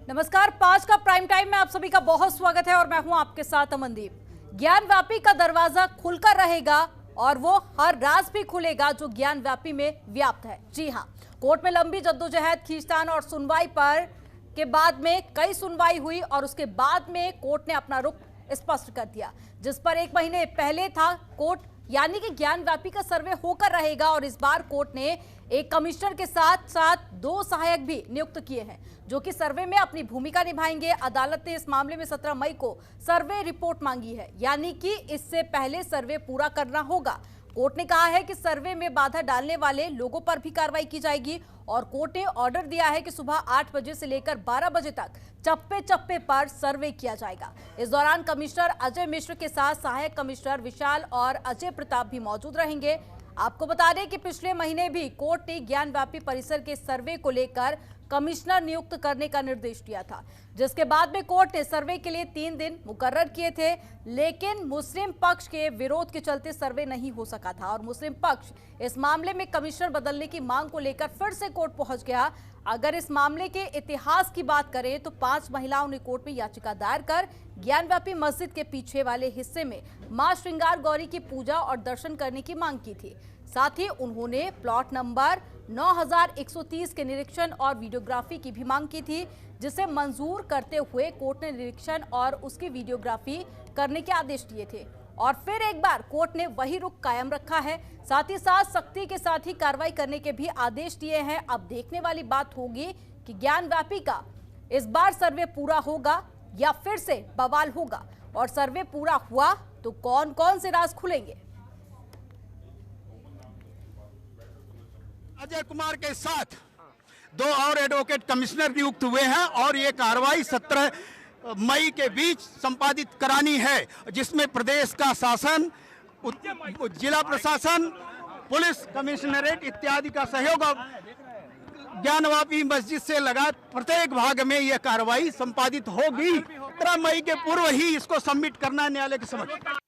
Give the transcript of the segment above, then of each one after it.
नमस्कार, 5 का prime time में आप सभी का बहुत स्वागत है और मैं हूं आपके साथ अमनदीप। ज्ञानव्यापी का दरवाजा खुलकर रहेगा और वो हर राज भी खुलेगा जो ज्ञानव्यापी में व्याप्त है। जी हां, कोर्ट में लंबी जद्दोजहद, खींचतान और सुनवाई पर के बाद में कई सुनवाई हुई और उसके बाद में कोर्ट ने अपना रुख स्पष्ट कर दिया। जिस पर 1 महीने पहले था कोर्ट, यानी कि ज्ञानव्यापी का सर्वे होकर रहेगा और इस बार कोर्ट ने एक कमिश्नर के साथ साथ 2 सहायक भी नियुक्त किए हैं जो कि सर्वे में अपनी भूमिका निभाएंगे। अदालत ने इस मामले में 17 मई को सर्वे रिपोर्ट मांगी है, यानी कि इससे पहले सर्वे पूरा करना होगा। कोर्ट ने कहा है कि सर्वे में बाधा डालने वाले लोगों पर भी कार्रवाई की जाएगी और कोर्ट ने ऑर्डर दिया है कि सुबह 8 बजे से लेकर 12 बजे तक चप्पे चप्पे पर सर्वे किया जाएगा। इस दौरान कमिश्नर अजय मिश्र के साथ सहायक कमिश्नर विशाल और अजय प्रताप भी मौजूद रहेंगे। आपको बता दें कि पिछले महीने भी कोर्ट ने ज्ञानव्यापी परिसर के सर्वे को लेकर कमिश्नर नियुक्त करने का निर्देश दिया था, जिसके बाद में कोर्ट ने सर्वे के लिए 3 दिन मुकर्रर किए थे, लेकिन मुस्लिम पक्ष के विरोध के चलते सर्वे नहीं हो सका था और मुस्लिम पक्ष इस मामले में कमिश्नर बदलने की मांग को लेकर फिर से कोर्ट पहुंच गया। अगर इस मामले के इतिहास की बात करें तो 5 महिलाओं ने कोर्ट में याचिका दायर कर ज्ञानव्यापी मस्जिद के पीछे वाले हिस्से में मां श्रृंगार गौरी की पूजा और दर्शन करने की मांग की थी। साथ ही उन्होंने प्लॉट नंबर 9130 के निरीक्षण और वीडियोग्राफी की भी मांग की थी, जिसे मंजूर करते हुए कोर्ट ने निरीक्षण और उसकी वीडियोग्राफी करने के आदेश दिए थे और फिर एक बार कोर्ट ने वही रुख कायम रखा है। साथ ही साथ सख्ती के साथ ही कार्रवाई करने के भी आदेश दिए हैं। अब देखने वाली बात होगी कि ज्ञानव्यापी का इस बार सर्वे पूरा होगा या फिर से बवाल होगा, और सर्वे पूरा हुआ तो कौन कौन से राज खुलेंगे। अजय कुमार के साथ 2 और एडवोकेट कमिश्नर नियुक्त हुए हैं और ये कार्रवाई 17 मई के बीच संपादित करानी है, जिसमें प्रदेश का शासन, जिला प्रशासन, पुलिस कमिश्नरेट इत्यादि का सहयोग ज्ञानव्यापी मस्जिद से लगा प्रत्येक भाग में यह कार्रवाई संपादित होगी। 17 मई के पूर्व ही इसको सबमिट करना न्यायालय के समक्ष।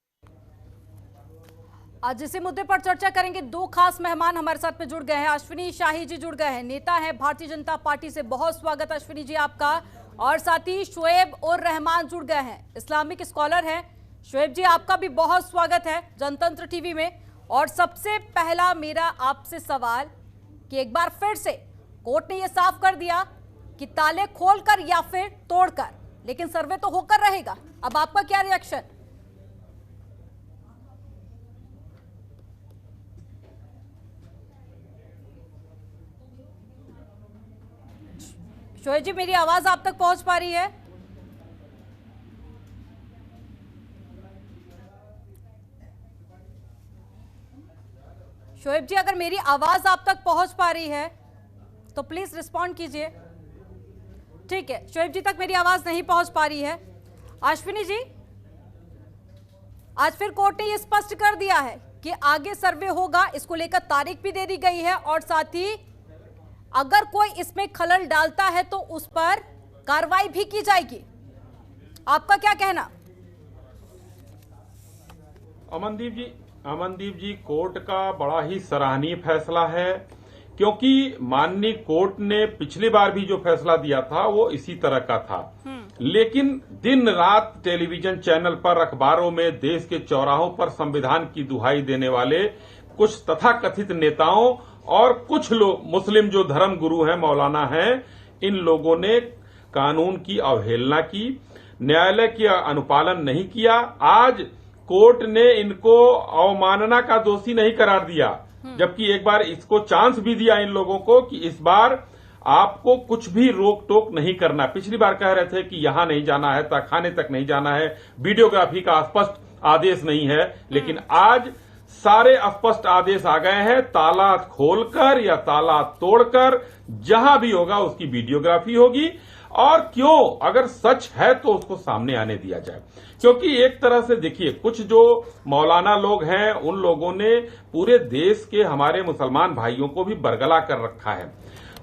आज इसी मुद्दे पर चर्चा करेंगे। 2 खास मेहमान हमारे साथ में जुड़ गए हैं। अश्विनी शाही जी जुड़ गए हैं, नेता हैं भारतीय जनता पार्टी से। बहुत स्वागत अश्विनी जी आपका। और साथ ही शोएब और रहमान जुड़ गए हैं, इस्लामिक स्कॉलर हैं। शोएब जी आपका भी बहुत स्वागत है जनतंत्र टीवी में। और सबसे पहला मेरा आपसे सवाल कि एक बार फिर से कोर्ट ने यह साफ कर दिया कि ताले खोलकर या फिर तोड़कर, लेकिन सर्वे तो होकर रहेगा। अब आपका क्या रिएक्शन? शोएब जी, मेरी आवाज आप तक पहुंच पा रही है? शोएब जी, अगर मेरी आवाज आप तक पहुंच पा रही है तो प्लीज रिस्पॉन्ड कीजिए। ठीक है, शोएब जी तक मेरी आवाज नहीं पहुंच पा रही है। अश्विनी जी, आज फिर कोर्ट ने यह स्पष्ट कर दिया है कि आगे सर्वे होगा, इसको लेकर तारीख भी दे दी गई है और साथ ही अगर कोई इसमें खलल डालता है तो उस पर कार्रवाई भी की जाएगी। आपका क्या कहना? अमनदीप जी, कोर्ट का बड़ा ही सराहनीय फैसला है, क्योंकि माननीय कोर्ट ने पिछली बार भी जो फैसला दिया था वो इसी तरह का था, लेकिन दिन रात टेलीविजन चैनल पर, अखबारों में, देश के चौराहों पर संविधान की दुहाई देने वाले कुछ तथाकथित नेताओं और कुछ लोग, मुस्लिम जो धर्म गुरु हैं, मौलाना हैं, इन लोगों ने कानून की अवहेलना की, न्यायालय की अनुपालन नहीं किया। आज कोर्ट ने इनको अवमानना का दोषी नहीं करार दिया, जबकि एक बार इसको चांस भी दिया इन लोगों को कि इस बार आपको कुछ भी रोक टोक नहीं करना। पिछली बार कह रहे थे कि यहां नहीं जाना है, तहखाने तक नहीं जाना है, वीडियोग्राफी का स्पष्ट आदेश नहीं है, लेकिन आज सारे स्पष्ट आदेश आ गए हैं। ताला खोलकर या ताला तोड़कर जहां भी होगा उसकी वीडियोग्राफी होगी, और क्यों, अगर सच है तो उसको सामने आने दिया जाए। क्योंकि एक तरह से देखिए, कुछ जो मौलाना लोग हैं उन लोगों ने पूरे देश के हमारे मुसलमान भाइयों को भी बरगला कर रखा है।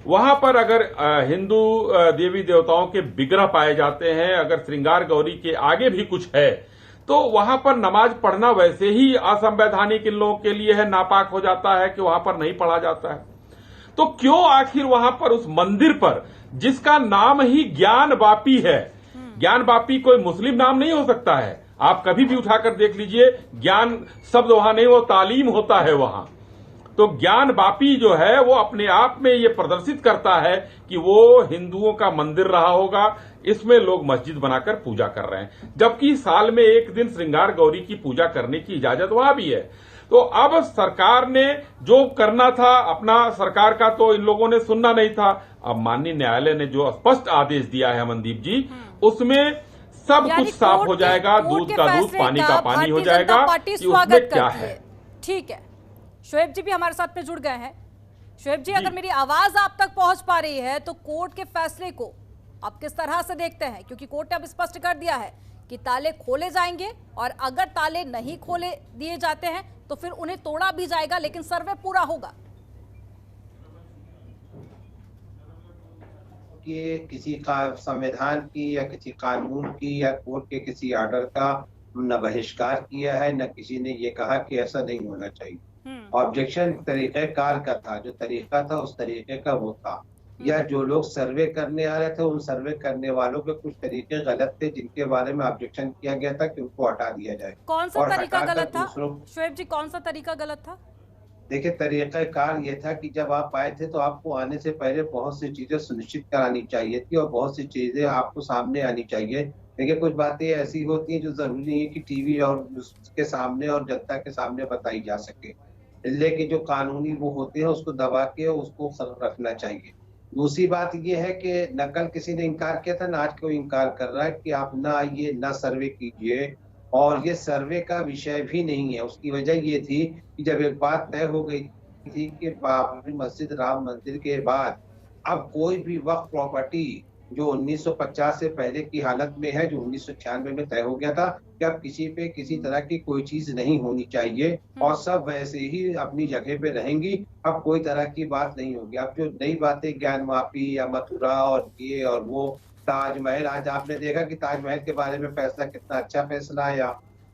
वहां पर अगर हिंदू देवी देवताओं के विग्रह पाए जाते हैं, अगर श्रृंगार गौरी के आगे भी कुछ है, तो वहां पर नमाज पढ़ना वैसे ही असंवैधानिक इन लोगों के लिए है, नापाक हो जाता है कि वहां पर नहीं पढ़ा जाता है। तो क्यों आखिर वहां पर उस मंदिर पर, जिसका नाम ही ज्ञान वापी है, ज्ञान वापी कोई मुस्लिम नाम नहीं हो सकता है। आप कभी भी उठाकर देख लीजिए, ज्ञान शब्द वहां नहीं, वो तालीम होता है वहां। तो ज्ञान वापी जो है वो अपने आप में ये प्रदर्शित करता है कि वो हिंदुओं का मंदिर रहा होगा। इसमें लोग मस्जिद बनाकर पूजा कर रहे हैं, जबकि साल में एक दिन श्रृंगार गौरी की पूजा करने की इजाजत वहां भी है। तो अब सरकार ने जो करना था अपना, सरकार का तो इन लोगों ने सुनना नहीं था। अब माननीय न्यायालय ने जो स्पष्ट आदेश दिया है अमनदीप जी, उसमें सब कुछ साफ हो जाएगा, दूध का दूध पानी का पानी हो जाएगा कि उसमें क्या है। ठीक है, शोएब जी भी हमारे साथ में जुड़ गए हैं। शोएब जी, अगर मेरी आवाज आप तक पहुंच पा रही है तो कोर्ट के फैसले को आप किस तरह से देखते हैं? क्योंकि कोर्ट ने अब स्पष्ट कर दिया है कि ताले खोले जाएंगे और अगर ताले नहीं खोले दिए जाते हैं तो फिर उन्हें तोड़ा भी जाएगा, लेकिन सर्वे पूरा होगा। कि किसी का संविधान की या किसी कानून की या कोर्ट के किसी ऑर्डर का न बहिष्कार किया है, न किसी ने ये कहा कि ऐसा नहीं होना चाहिए। ऑब्जेक्शन तरीक़ेकार का था, जो तरीका था उस तरीके का वो था, या जो लोग सर्वे करने आ रहे थे उन सर्वे करने वालों के कुछ तरीके गलत थे जिनके बारे में ऑब्जेक्शन किया गया था कि उनको हटा दिया जाए। कौन सा तरीका गलत था शोएब जी, कौन सा तरीका गलत था? देखिए, तरीक़ाकार ये था कि जब आप आए थे तो आपको आने से पहले बहुत सी चीजें सुनिश्चित करानी चाहिए थी और बहुत सी चीजें आपको सामने आनी चाहिए। देखिए, कुछ बातें ऐसी होती हैं जो जरूरी नहीं है कि टीवी और उसके सामने और जनता के सामने बताई जा सके, लेकिन जो कानूनी वो होते हैं उसको दबा के उसको रखना चाहिए। दूसरी बात ये है कि न कल किसी ने इनकार किया था, न आज कोई इनकार कर रहा है कि आप ना आइए, ना सर्वे कीजिए, और ये सर्वे का विषय भी नहीं है। उसकी वजह ये थी कि जब एक बात तय हो गई थी कि बाबरी मस्जिद राम मंदिर के बाद अब कोई भी वक्फ प्रॉपर्टी जो 1950 से पहले की हालत में है, जो 1996 में तय हो गया था कि अब किसी पे किसी तरह की कोई चीज नहीं होनी चाहिए और सब वैसे ही अपनी जगह पे रहेंगी। अब कोई तरह की बात नहीं होगी। अब जो नई बातें ज्ञानवापी या मथुरा और ये और वो ताजमहल, आज आपने देखा कि ताजमहल के बारे में फैसला कितना अच्छा फैसला आया,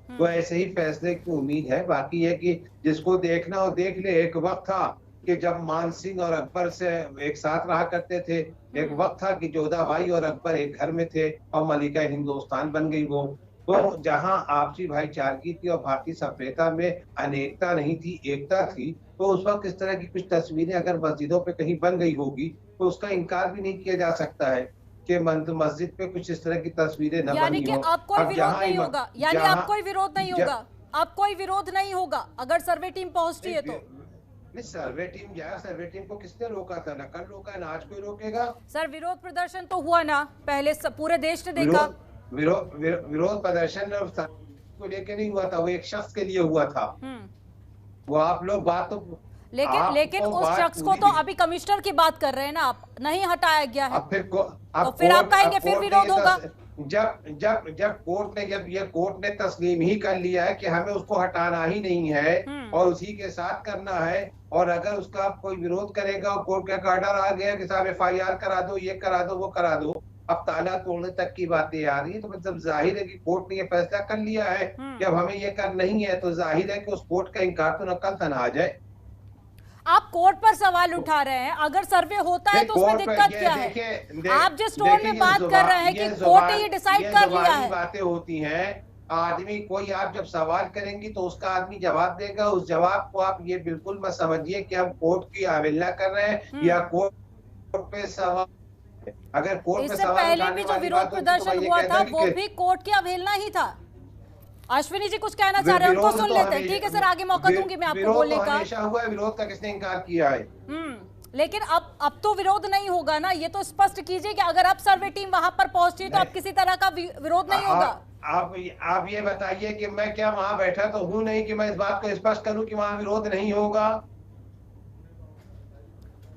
तो ऐसे ही फैसले की उम्मीद है। बाकी है कि जिसको देखना हो देख ले। एक वक्त था कि जब मान सिंह और अकबर से एक साथ रहा करते थे, एक वक्त था कि जोधा भाई और अकबर एक घर में थे और मलिका हिंदुस्तान बन गई वो। तो जहां आपसी भाईचारगी थी और भारतीय सभ्यता में अनेकता नहीं थी, एकता थी, तो उस वक्त इस तरह की कुछ तस्वीरें अगर मस्जिदों पे कहीं बन गई होगी तो उसका इनकार भी नहीं किया जा सकता है कि मस्जिद पे कुछ इस तरह की तस्वीरें न बनी हो। यानी कि अब कोई विरोध नहीं होगा, यानी अब कोई विरोध नहीं होगा, अब कोई विरोध नहीं होगा अगर सर्वे टीम पहुंचती है तो? सर्वे टीम जाए, सर्वे टीम को किसने रोका था? न कल रोका, न आज कोई रोकेगा। सर, विरोध प्रदर्शन तो हुआ ना पहले, पूरे देश ने देखा। विरोध प्रदर्शन को लेकर नहीं हुआ था, वो एक शख्स के लिए हुआ था। वो आप लोग बात तो लेकिन उस शख्स को तो अभी कमिश्नर की बात कर रहे हैं ना आप, नहीं हटाया गया है। तो फिर आप कहेंगे फिर विरोध होगा। जब कोर्ट ने तस्लीम ही कर लिया है कि हमें उसको हटाना ही नहीं है और उसी के साथ करना है, और अगर उसका कोई विरोध करेगा और कोर्ट का ऑर्डर आ गया कि साहब FIR करा दो, ये करा दो, वो करा दो, अब ताला तोड़ने तक की बातें आ रही है, तो मतलब जाहिर है कि कोर्ट ने ये फैसला कर लिया है कि अब हमें ये कर नहीं है, तो जाहिर है कि उस कोर्ट का इनकार तो नकल था ना आ जाए। आप कोर्ट पर सवाल उठा रहे हैं, अगर सर्वे होता है तो उसमें दिक्कत क्या है? आप जिस टोन में बात कर रहे हैं कि कोर्ट ने ये डिसाइड कर लिया है, बातें होती हैं। आदमी कोई आप जब सवाल करेंगी तो उसका आदमी जवाब देगा, उस जवाब को आप ये बिल्कुल मत समझिए कि हम कोर्ट की अवहेलना कर रहे हैं या कोर्ट पे सवाल। अगर कोर्ट पे सवाल पहले भी जो विरोध प्रदर्शन हुआ था वो भी कोर्ट की अवहेलना ही था। अश्विनी जी कुछ कहना चाह रहे हैं, उनको सुन लेते हैं। ठीक है सर, आगे मौका दूंगी मैं आपको बोलने का। हमेशा हुआ है, विरोध का किसने इनकार किया है? लेकिन अब तो विरोध नहीं होगा ना, ये तो स्पष्ट कीजिए कि अगर अब सर्वे टीम वहां पर पहुंचती है तो अब किसी तरह का विरोध नहीं होगा। आप ये बताइए कि मैं क्या वहां बैठा तो हूं नहीं कि मैं इस बात को स्पष्ट करूं कि वहां विरोध नहीं होगा?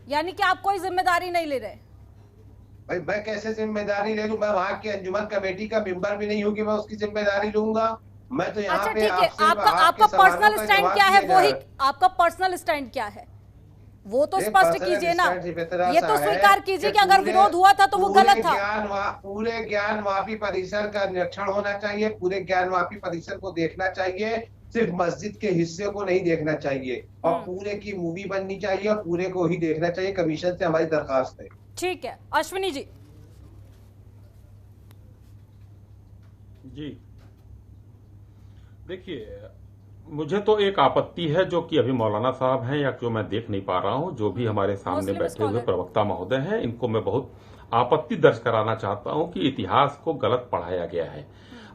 यानी कि आप कोई जिम्मेदारी नहीं ले रहे? भाई मैं कैसे जिम्मेदारी ले लूं? मैं वहां की अंजुमन कमेटी का मेंबर भी नहीं हूं कि मैं उसकी जिम्मेदारी लूंगा। मैं तो यहाँ पे आपका पर्सनल स्टैंड क्या है, वो ही आपका पर्सनल स्टैंड क्या है वो तो स्पष्ट कीजिए ना। ये तो स्वीकार कीजिए कि अगर विरोध हुआ था तो वो गलत था। पूरे ज्ञानवापी परिसर का निरीक्षण होना चाहिए, पूरे ज्ञानवापी परिसर को देखना चाहिए, सिर्फ मस्जिद के हिस्से को नहीं देखना चाहिए और पूरे की मूवी बननी चाहिए और पूरे को ही देखना चाहिए। कमीशन से हमारी दरखास्त है। ठीक है, अश्विनी जी। जी देखिए, मुझे तो एक आपत्ति है जो कि अभी मौलाना साहब हैं या जो मैं देख नहीं पा रहा हूं, जो भी हमारे सामने बैठे हुए प्रवक्ता महोदय हैं, इनको मैं बहुत आपत्ति दर्ज कराना चाहता हूं कि इतिहास को गलत पढ़ाया गया है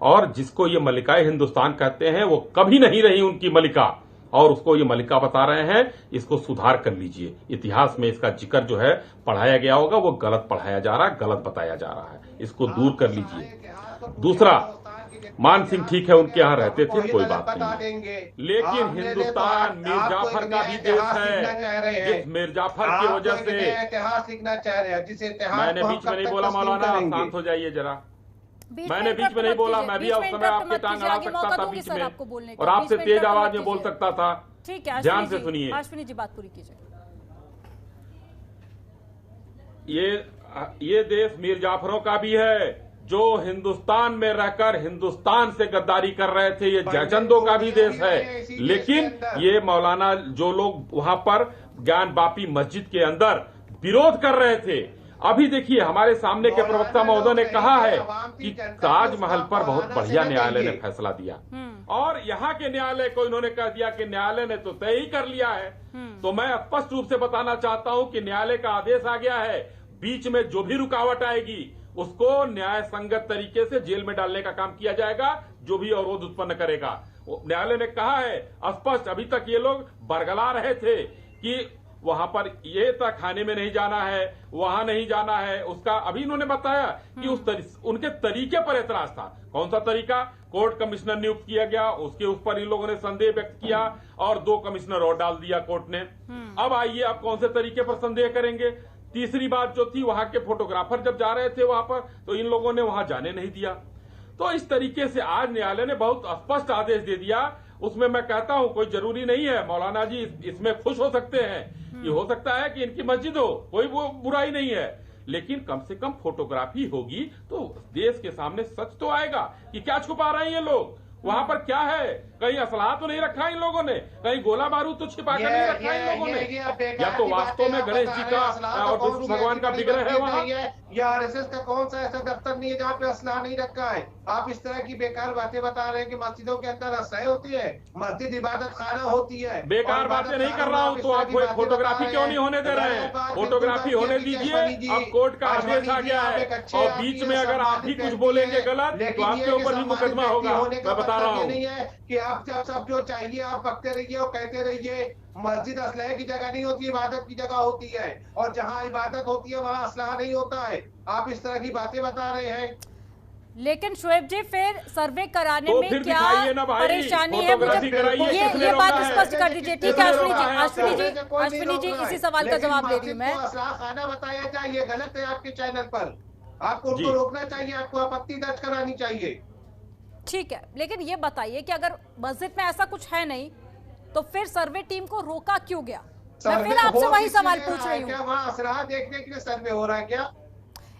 और जिसको ये मलिकाए हिंदुस्तान कहते हैं वो कभी नहीं रही उनकी मलिका और उसको ये मलिका बता रहे हैं। इसको सुधार कर लीजिए। इतिहास में इसका जिक्र जो है पढ़ाया गया होगा वो गलत पढ़ाया जा रहा है, गलत बताया जा रहा है, इसको दूर कर लीजिए। दूसरा, मान सिंह ठीक है, उनके यहाँ रहते थे, कोई बात नहीं, लेकिन हिंदुस्तान मीर जाफर का भी देश है। जिस मीर जाफर की वजह से इतिहास सीखना चाह रहे हैं, जिस इतिहास मैंने बीच में नहीं बोला मौलाना, शांत हो जाइए जरा। मैंने बीच में नहीं बोला, मैं भी उस समय आपके टांग अड़ा सकता था बीच में और आपसे तेज आवाज में बोल सकता था। ठीक है, ध्यान से सुनिए। अश्विनी जी बात पूरी कीजिए। ये देश मीर जाफरों का भी है जो हिंदुस्तान में रहकर हिंदुस्तान से गद्दारी कर रहे थे। ये जयचंदों का भी देश है, लेकिन ये मौलाना जो लोग वहां पर ज्ञान वापी मस्जिद के अंदर विरोध कर रहे थे, अभी देखिए हमारे सामने के प्रवक्ता महोदय ने कहा है कि ताजमहल पर बहुत बढ़िया न्यायालय ने फैसला दिया और यहाँ के न्यायालय को इन्होंने कह दिया कि न्यायालय ने तो तय ही कर लिया है। तो मैं स्पष्ट रूप से बताना चाहता हूँ कि न्यायालय का आदेश आ गया है, बीच में जो भी रुकावट आएगी उसको न्याय संगत तरीके से जेल में डालने का काम किया जाएगा, जो भी अवरोध उत्पन्न करेगा। न्यायालय ने कहा है स्पष्ट, अभी तक ये लोग बरगला रहे थे कि वहां पर ये तक खाने में नहीं जाना है, वहां नहीं जाना है, उसका अभी इन्होंने बताया कि उनके तरीके पर एतराज था। कौन सा तरीका? कोर्ट कमिश्नर नियुक्त किया गया, उसके उस पर इन लोगों ने संदेह व्यक्त किया और 2 कमिश्नर और डाल दिया कोर्ट ने। अब आइए, अब कौन से तरीके पर संदेह करेंगे? तीसरी बात जो थी, वहां के फोटोग्राफर जब जा रहे थे वहां पर, तो इन लोगों ने वहां जाने नहीं दिया। तो इस तरीके से आज न्यायालय ने बहुत स्पष्ट आदेश दे दिया। उसमें मैं कहता हूं कोई जरूरी नहीं है, मौलाना जी इसमें खुश हो सकते हैं, ये हो सकता है कि इनकी मस्जिद हो, कोई वो बुराई नहीं है, लेकिन कम से कम फोटोग्राफी होगी तो देश के सामने सच तो आएगा कि क्या छुपा रहे हैं ये लोग, वहां पर क्या है। कहीं असलाह तो नहीं रखा इन लोगों ने, कहीं गोला बारूद तो छिपा कर नहीं रखा इन लोगों ने, या तो वास्तव में गणेश जी का और विष्णु भगवान का विग्रह है वहाँ। या आरएसएस का कौन सा ऐसा दफ्तर नहीं है जहाँ पे असलाह नहीं रखा है? आप इस तरह की बेकार बातें बता रहे हैं कि मस्जिदों के अंदर असलाह होती है, मस्जिद इबादत खाना होती है। बेकार बातें नहीं कर रहा हूँ, तो आप फोटोग्राफी क्यों नहीं होने दे रहे हैं? फोटोग्राफी होने दीजिए। अब कोर्ट का आदेश आ गया है और बीच में अगर आप भी कुछ बोलेंगे गलत तो आपके ऊपर भी मुकदमा होगा, मैं बता रहा हूँ। नहीं है कि आप जब सब जो चाहिए आप बकते रहिए और कहते रहिए। मस्जिद असलहे की जगह नहीं होती, इबादत की जगह होती है, और जहां इबादत होती है वहां असलहा नहीं होता है। आप इस तरह की बातें बता रहे हैं। लेकिन शोएब जी, फिर सर्वे कराने तो में क्या परेशानी है? मुझे ये बात स्पष्ट कर दीजिए। ठीक है अश्विनी जी, इसी सवाल का जवाब दे रही हूँ मैं। असलहा खाना बताया जाए, ये गलत है आपके चैनल पर, आपको उनको रोकना चाहिए, आपको आपत्ति दर्ज करानी चाहिए। ठीक है, लेकिन ये बताइए कि अगर मस्जिद में ऐसा कुछ है नहीं तो फिर सर्वे टीम को रोका क्यों गया? मैं फिर आपसे वही सवाल पूछ रही हूँ। क्या वहाँ असलाह देखने के लिए सर्वे हो रहा है क्या?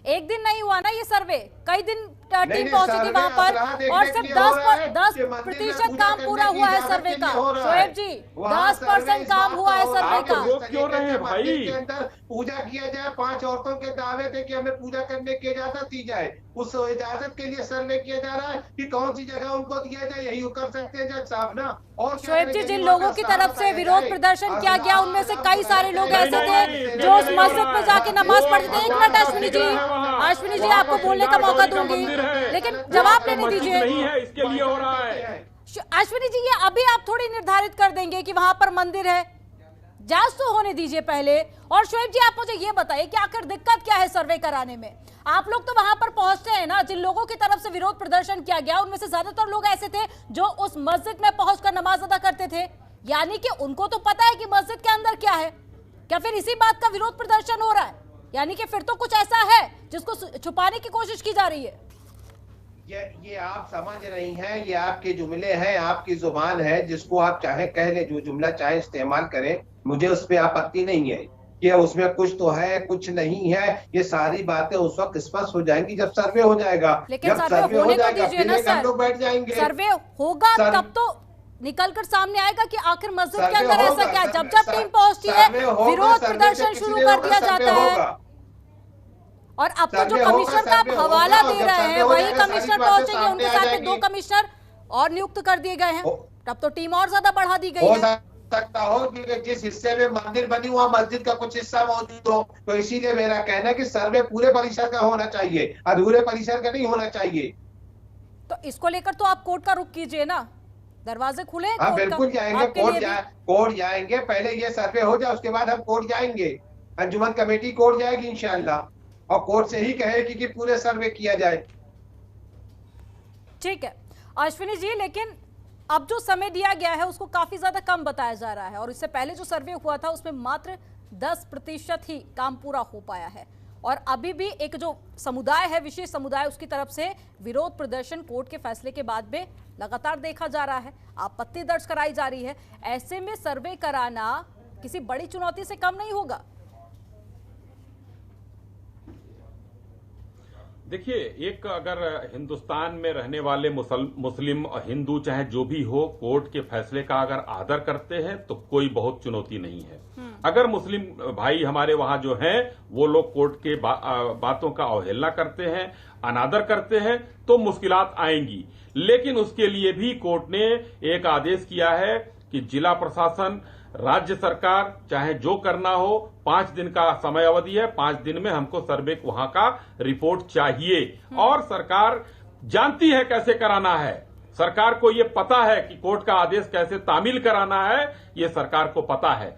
एक दिन नहीं हुआ ना ये सर्वे, कई दिन टीम पहुंची थी वहां पर और सिर्फ 10% काम पूरा हुआ है सर्वे का। शोएब जी, 10% काम हुआ है सर्वे का। क्यों रहे भाई? के अंदर पूजा किया जाए, 5 औरतों के दावे थे कि हमें पूजा करने की इजाजत दी जाए, उस इजाजत के लिए सर्वे किया जा रहा है कि कौन सी जगह उनको दिया जाए, यही कर सकते हैं जज साहब ना। और शोएब जी, जिन लोगों की तरफ से विरोध प्रदर्शन किया गया उनमें से कई सारे लोग ऐसे थे जो उस मस्जिद में जाके नमाज पढ़ते थे। एक मिनट अश्विनी जी आपको बोलने का मौका दूंगी, लेकिन जवाब लेने दीजिए। नहीं है, इसके लिए हो रहा है। अश्विनी जी, ये अभी आप थोड़ी निर्धारित कर देंगे कि वहां पर मंदिर है, जांच तो होने दीजिए पहले। और शोएब जी, आप मुझे ये बताइए कि आखिर दिक्कत क्या है सर्वे कराने में? आप लोग तो वहां पर पहुंचते हैं ना, जिन लोगों की तरफ से विरोध प्रदर्शन किया गया उनमें से ज्यादातर लोग ऐसे थे जो उस मस्जिद में पहुंचकर नमाज अदा करते थे, यानी कि उनको तो पता है कि मस्जिद के अंदर क्या है। क्या फिर इसी बात का विरोध प्रदर्शन हो रहा है? यानी कि फिर तो कुछ ऐसा है जिसको छुपाने की कोशिश की जा रही है। ये आप समझ रही हैं, ये आपके जुमले हैं, आपकी जुबान है, जिसको आप चाहे कह ले, जो जुमला चाहे इस्तेमाल करें, मुझे उस पर आपत्ति नहीं है कि उसमें कुछ तो है कुछ नहीं है। ये सारी बातें उस वक्त स्पष्ट हो जाएंगी जब सर्वे हो जाएगा। लेकिन जब सर्वे हो जाएगा फिर हम लोग बैठ जाएंगे। सर्वे होगा तब तो निकलकर सामने आएगा कि आखिर मस्जिद के सर्वे अंदर ऐसा होगा, क्या है? सर्वे- जब टीम पहुंचती है सर्वे होगा, विरोध सर्वे प्रदर्शन से शुरू किसी कर ने दिया होगा, जाता सर्वे है। होगा। और अब तो जो सर्वे होगा, कमिश्नर का आप सर्वे हवाला होगा, दे जब रहे सर्वे हैं हो वही जाएगा, कमिश्नर सारी बातें पहुंचेंगे, सामने उनके आ साथ में जाएंगी। 2 कमिश्नर और नियुक्त कर दिए गए हैं। तब तो टीम और ज्यादा बढ़ा दी गई हो है। सकता हो कि जिस हिस्से में मंदिर बनी वहाँ मस्जिद का कुछ हिस्सा मौजूद हो, तो इसीलिए मेरा कहना है कि सर्वे पूरे परिसर का होना चाहिए, अधूरे परिसर का नहीं होना चाहिए। तो इसको लेकर तो आप कोर्ट का रुख कीजिए ना, दरवाजे खुले हैं हाँ कोर्ट बिल्कुल का जाएंगे, आपके लिए भी। कोर्ट जाएंगे, पहले ये सर्वे हो जाए उसके बाद हम कोर्ट जाएंगे। अंजुमन कमेटी कोर्ट जाएगी इंशाल्लाह, और कोर्ट से ही कहेगी कि पूरे सर्वे किया जाए। ठीक है अश्विनी जी, लेकिन अब जो समय दिया गया है उसको काफी ज्यादा कम बताया जा रहा है, और इससे पहले जो सर्वे हुआ था उसमें मात्र 10% ही काम पूरा हो पाया है। और अभी भी एक जो समुदाय है, विशेष समुदाय, उसकी तरफ से विरोध प्रदर्शन कोर्ट के फैसले के बाद में लगातार देखा जा रहा है, आपत्ति दर्ज कराई जा रही है। ऐसे में सर्वे कराना किसी बड़ी चुनौती से कम नहीं होगा। देखिए, एक अगर हिंदुस्तान में रहने वाले मुस्लिम और हिंदू चाहे जो भी हो, कोर्ट के फैसले का अगर आदर करते हैं तो कोई बहुत चुनौती नहीं है। अगर मुस्लिम भाई हमारे वहां जो हैं वो लोग कोर्ट के बातों का अवहेलना करते हैं, अनादर करते हैं, तो मुश्किलात आएंगी। लेकिन उसके लिए भी कोर्ट ने एक आदेश किया है कि जिला प्रशासन, राज्य सरकार, चाहे जो करना हो, 5 दिन का समय अवधि है, 5 दिन में हमको सर्वे वहां का रिपोर्ट चाहिए। और सरकार जानती है कैसे कराना है, सरकार को ये पता है कि कोर्ट का आदेश कैसे तामील कराना है, ये सरकार को पता है।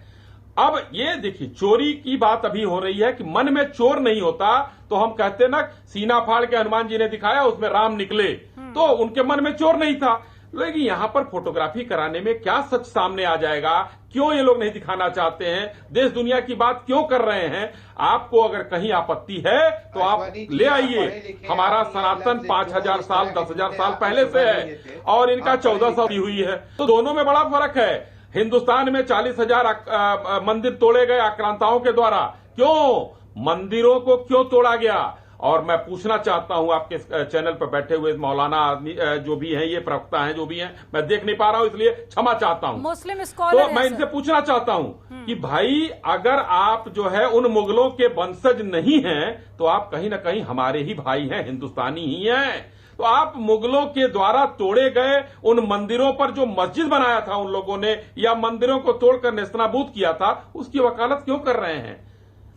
अब ये देखिए, चोरी की बात अभी हो रही है कि मन में चोर नहीं होता तो हम कहते ना, सीना फाड़ के हनुमान जी ने दिखाया उसमें राम निकले, तो उनके मन में चोर नहीं था। लेकिन यहां पर फोटोग्राफी कराने में क्या सच सामने आ जाएगा? क्यों ये लोग नहीं दिखाना चाहते हैं? देश दुनिया की बात क्यों कर रहे हैं? आपको अगर कहीं आपत्ति है तो आप ले आइए। हमारा सनातन 5000 साल 10,000 साल पहले से है और इनका 1400 की हुई है, तो दोनों में बड़ा फर्क है। हिंदुस्तान में 40,000 मंदिर तोड़े गए आक्रांताओं के द्वारा, क्यों मंदिरों को क्यों तोड़ा गया? और मैं पूछना चाहता हूं आपके चैनल पर बैठे हुए मौलाना आदमी जो भी हैं, ये प्रवक्ता हैं जो भी हैं, मैं देख नहीं पा रहा हूं इसलिए क्षमा चाहता हूं। मुस्लिम स्कॉलर तो मैं इनसे पूछना चाहता हूं कि भाई अगर आप जो है उन मुगलों के वंशज नहीं हैं तो आप कहीं ना कहीं हमारे ही भाई हैं, हिंदुस्तानी ही हैं। तो आप मुगलों के द्वारा तोड़े गए उन मंदिरों पर जो मस्जिद बनाया था उन लोगों ने, या मंदिरों को तोड़कर नेस्तनाबूद किया था, उसकी वकालत क्यों कर रहे हैं?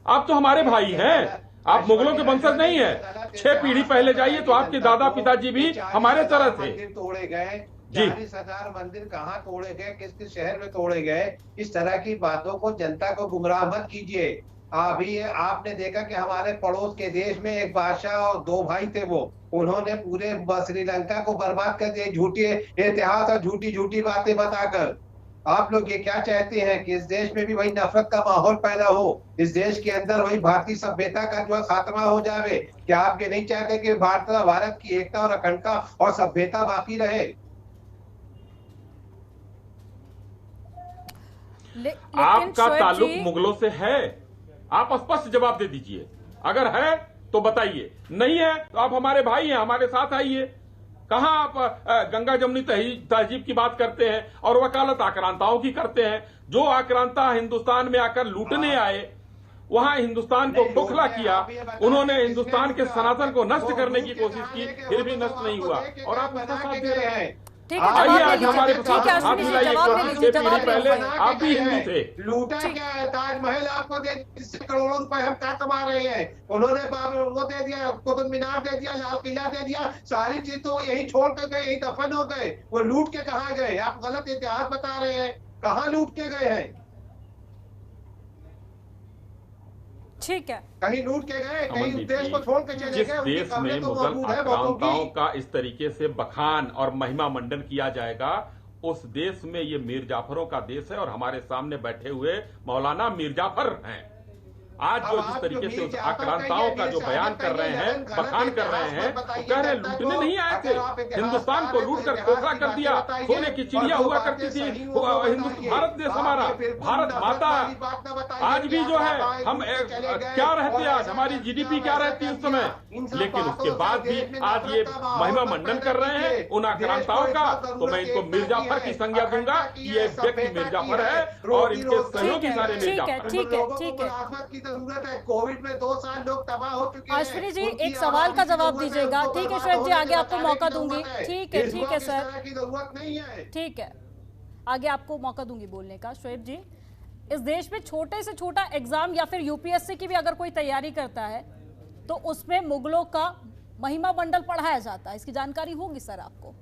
आप तो हमारे भाई हैं, आप मुगलों के वंशज नहीं है। 6 पीढ़ी पहले जाइए तो आपके दादा पिताजी भी हमारे तरह थे। मंदिर तोड़े गए, जी। 40,000 मंदिर कहाँ तोड़े गए, किस किस शहर में तोड़े गए, इस तरह की बातों को जनता को गुमराह मत कीजिए। अभी आपने देखा कि हमारे पड़ोस के देश में एक बादशाह और 2 भाई थे, वो उन्होंने पूरे श्रीलंका को बर्बाद कर दिया झूठी इतिहास और झूठी झूठी बातें बताकर। आप लोग ये क्या चाहते हैं कि इस देश में भी वही नफरत का माहौल पैदा हो, इस देश के अंदर वही भारतीय सभ्यता का जो खात्मा हो जावे? क्या आप ये नहीं चाहते कि भारत की एकता और अखंडता और सभ्यता बाकी रहे? आपका ताल्लुक मुगलों से है? आप स्पष्ट जवाब दे दीजिए। अगर है तो बताइए, नहीं है तो आप हमारे भाई हैं, हमारे साथ आइए। कहां आप गंगा जमुनी तहजीब की बात करते हैं और वकालत आक्रांताओं की करते हैं? जो आक्रांता हिंदुस्तान में आकर लूटने आए, वहां हिंदुस्तान को खोखला किया, उन्होंने हिंदुस्तान के सनातन को नष्ट करने की कोशिश की, फिर भी नष्ट नहीं हुआ, और आप उसका साथ दे रहे हैं। ठीक है, आइए आज हमारे ठीक है हाथ मिलाइए। जवाब ले लीजिए, 6 पीढ़ी पहले आप भी हिंदू थे। लूटा क्या है? ताजमहल आपको दे, जिससे करोड़ों रुपए हम क्या कमा रहे हैं? उन्होंने वो दे दिया, कुतुब मीनार दे दिया, लाल किला दे दिया, सारी चीज तो यही छोड़ कर गए, यही दफन हो गए। वो लूट के कहाँ गए? आप गलत इतिहास बता रहे हैं, कहाँ लूट के गए हैं? ठीक है, कहीं लूट के गए, कहीं अमनदीप देश जी, को छोड़ के चले जिस गए। देश में मुगल आक्रांताओं का इस तरीके से बखान और महिमा मंडन किया जाएगा, उस देश में ये मीर जाफरों का देश है, और हमारे सामने बैठे हुए मौलाना मीर जाफर हैं। आज जो जिस तरीके से उस आक्रांताओं का जो बयान कर रहे हैं, बखान कर रहे हैं, वो कह रहे हैं लूटने नहीं आए थे, हिंदुस्तान को लूट कर खोखला कर दिया, सोने की चिड़िया हुआ करती थी भारत देश हमारा, भारत माता। आज भी जो है हम क्या रहते, आज हमारी जीडीपी क्या रहती उस समय, लेकिन उसके बाद भी आज ये महिमा मंडन कर रहे हैं उन आक्रांताओं का। तो मैं इनको मिर्जाफर की संज्ञा दूंगा कि ये व्यक्ति मिर्जाफर है और इनके सहयोगी सारे मिर्जाफर। ठीक है। जरूरत है। कोविड में 2 साल लोग तबाह हो चुके हैं। अश्विनी जी एक सवाल का जवाब दीजिएगा। ठीक है शोएब जी, आगे आपको मौका दूंगी। ठीक है सर, की जरूरत नहीं है। ठीक है, आगे आपको मौका दूंगी बोलने का। शोएब जी, इस देश में छोटे से छोटा एग्जाम या फिर यूपीएससी की भी अगर कोई तैयारी करता है तो उसमें मुगलों का महिमा मंडल पढ़ाया जाता है, इसकी जानकारी होगी सर आपको।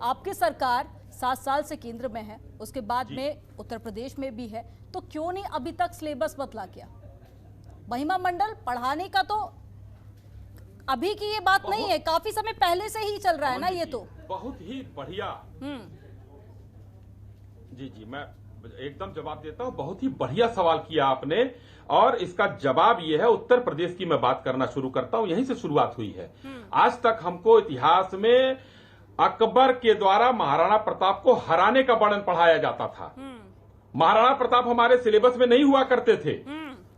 आपकी सरकार 7 साल से केंद्र में है, उसके बाद में उत्तर प्रदेश में भी है, तो क्यों नहीं अभी तक सिलेबस बदला किया? महिमा मंडल पढ़ाने का तो अभी की ये बात नहीं है, काफी समय पहले से ही चल रहा है ना ये तो। बहुत ही बढ़िया। जी मैं एकदम जवाब देता हूं। बहुत ही बढ़िया सवाल किया आपने और इसका जवाब ये है, उत्तर प्रदेश की मैं बात करना शुरू करता हूं, यहीं से शुरुआत हुई है। आज तक हमको इतिहास में अकबर के द्वारा महाराणा प्रताप को हराने का वर्णन पढ़ाया जाता था। महाराणा प्रताप हमारे सिलेबस में नहीं हुआ करते थे।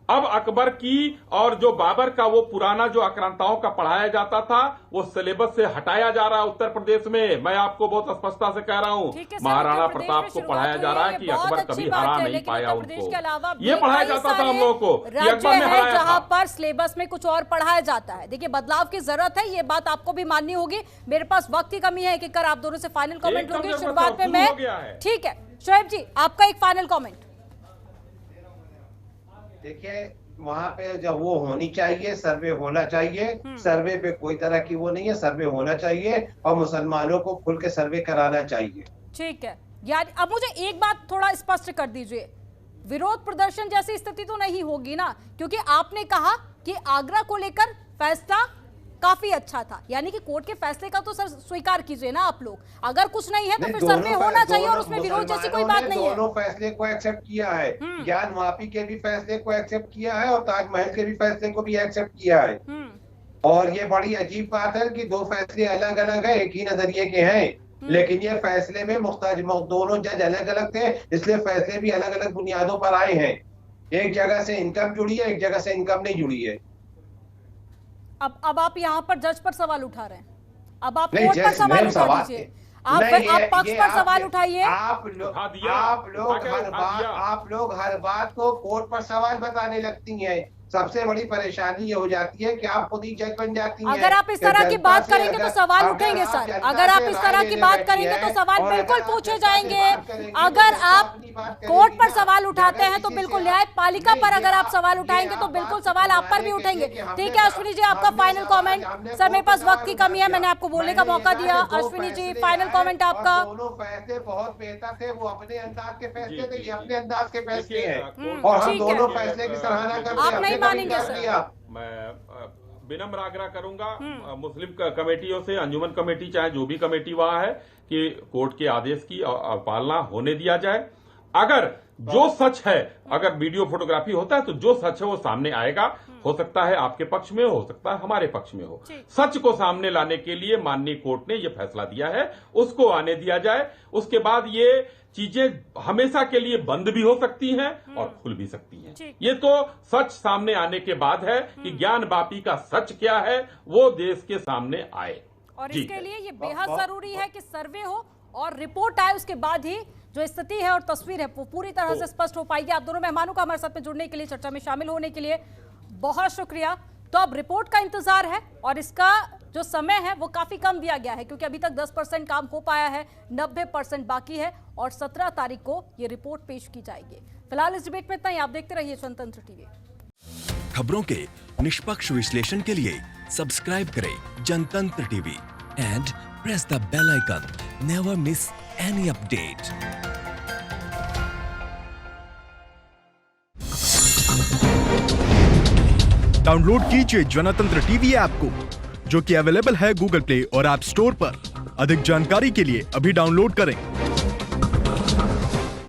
अब अकबर की और जो बाबर का वो पुराना जो आक्रांताओं का पढ़ाया जाता था वो सिलेबस से हटाया जा रहा है उत्तर प्रदेश में। मैं आपको बहुत स्पष्टता से कह रहा हूँ, महाराणा प्रताप को पढ़ाया जा रहा है कि अकबर कभी हरा नहीं पाया उनको। ये पढ़ाया जाता था हम लोगों को कि अकबर ने हराया था। जहाँ पर सिलेबस में कुछ और पढ़ाया जाता है। देखिए बदलाव की जरूरत है, ये बात आपको भी माननी होगी। मेरे पास वक्त की कमी है कि कर आप दोनों से फाइनल कमेंट होगी शुरुआत में मैं। ठीक है शोएब जी, आपका एक फाइनल कमेंट। देखिए वहां पे जब वो होनी चाहिए, सर्वे होना चाहिए। सर्वे पे कोई तरह की वो नहीं है, सर्वे होना चाहिए और मुसलमानों को खुल के सर्वे कराना चाहिए। ठीक है यार, अब मुझे एक बात थोड़ा स्पष्ट कर दीजिए, विरोध प्रदर्शन जैसी स्थिति तो नहीं होगी ना? क्योंकि आपने कहा कि आगरा को लेकर फैसला काफी अच्छा था, यानी कि कोर्ट के फैसले का तो सर स्वीकार कीजिए ना आप लोग। अगर कुछ नहीं है तो फिर सर्वे होना चाहिए और उसमें विरोध जैसी कोई बात नहीं है। दोनों फैसले को एक्सेप्ट किया है, ज्ञान वापी के भी फैसले को एक्सेप्ट किया है और ताजमहल के भी फैसले को भी एक्सेप्ट किया है। और ये बड़ी अजीब बात है कि 2 फैसले अलग अलग है, एक ही नजरिए के हैं, लेकिन ये फैसले में दोनों जज अलग अलग थे, इसलिए फैसले भी अलग अलग बुनियादों पर आए हैं। एक जगह से इनकम जुड़ी है, एक जगह से इनकम नहीं जुड़ी है। अब आप यहाँ पर जज पर सवाल उठा रहे हैं, अब आप कोर्ट पर सवाल उठा दीजिए। आप पक्ष पर सवाल उठाइए। आप लोग हर बात को कोर्ट पर सवाल बताने लगती हैं। सबसे बड़ी परेशानी ये हो जाती है कि आप खुद ही जज बन जाती हैं। अगर आप इस तरह की बात करेंगे तो सवाल उठेंगे सर। अगर आप इस तरह की बात करेंगे तो सवाल बिल्कुल पूछे जाएंगे। अगर आप कोर्ट पर सवाल उठाते हैं तो बिल्कुल, न्यायपालिका पर अगर आप सवाल उठाएंगे तो बिल्कुल सवाल आप पर भी उठेंगे। ठीक है अश्विनी जी, आपका फाइनल कमेंट। सर मेरे पास वक्त की कमी है, मैंने आपको बोलने का मौका दिया। अश्विनी जी फाइनल कमेंट आपका। दोनों फैसले बहुत बेहतर थे, वो अपने अंदाज के फैसले थे, ये अपने अंदाज के फैसले हैं और हम दोनों फैसले की सराहना करते हैं। मानेंगे सर। मैं विनम्र आग्रह करूंगा मुस्लिम कमेटियों से, अंजुमन कमेटी चाहे जो भी कमेटी वहां है, कि कोर्ट के आदेश की पालना होने दिया जाए। अगर जो सच है, अगर वीडियो फोटोग्राफी होता है तो जो सच है वो सामने आएगा। हो सकता है आपके पक्ष में हो सकता है हमारे पक्ष में हो। सच को सामने लाने के लिए माननीय कोर्ट ने यह फैसला दिया है, उसको आने दिया जाए। उसके बाद ये चीजें हमेशा के लिए बंद भी हो सकती हैं और खुल भी सकती हैं। ये तो सच सामने आने के बाद है कि ज्ञान वापी का सच क्या है वो देश के सामने आए। और इसके लिए ये बेहद जरूरी है कि सर्वे हो और रिपोर्ट आए, उसके बाद ही जो स्थिति है और तस्वीर है वो पूरी तरह से स्पष्ट हो पाएगी। आप दोनों मेहमानों का हमारे साथ में जुड़ने के लिए, चर्चा में शामिल होने के लिए बहुत शुक्रिया। तो अब रिपोर्ट का इंतजार है और इसका जो समय है वो काफी कम दिया गया है, क्योंकि अभी तक 10% काम हो पाया है, 90% बाकी है और 17 तारीख को ये रिपोर्ट पेश की जाएगी। फिलहाल इस डिबेट में इतना ही। आप देखते रहिए जनतंत्र टीवी। खबरों के निष्पक्ष विश्लेषण के लिए सब्सक्राइब करें Jantantra TV and press the bell icon. Never miss any update. Download कीजिए जनतंत्र टीवी ऐप को, जो कि अवेलेबल है गूगल प्ले और ऐप स्टोर पर। अधिक जानकारी के लिए अभी डाउनलोड करें।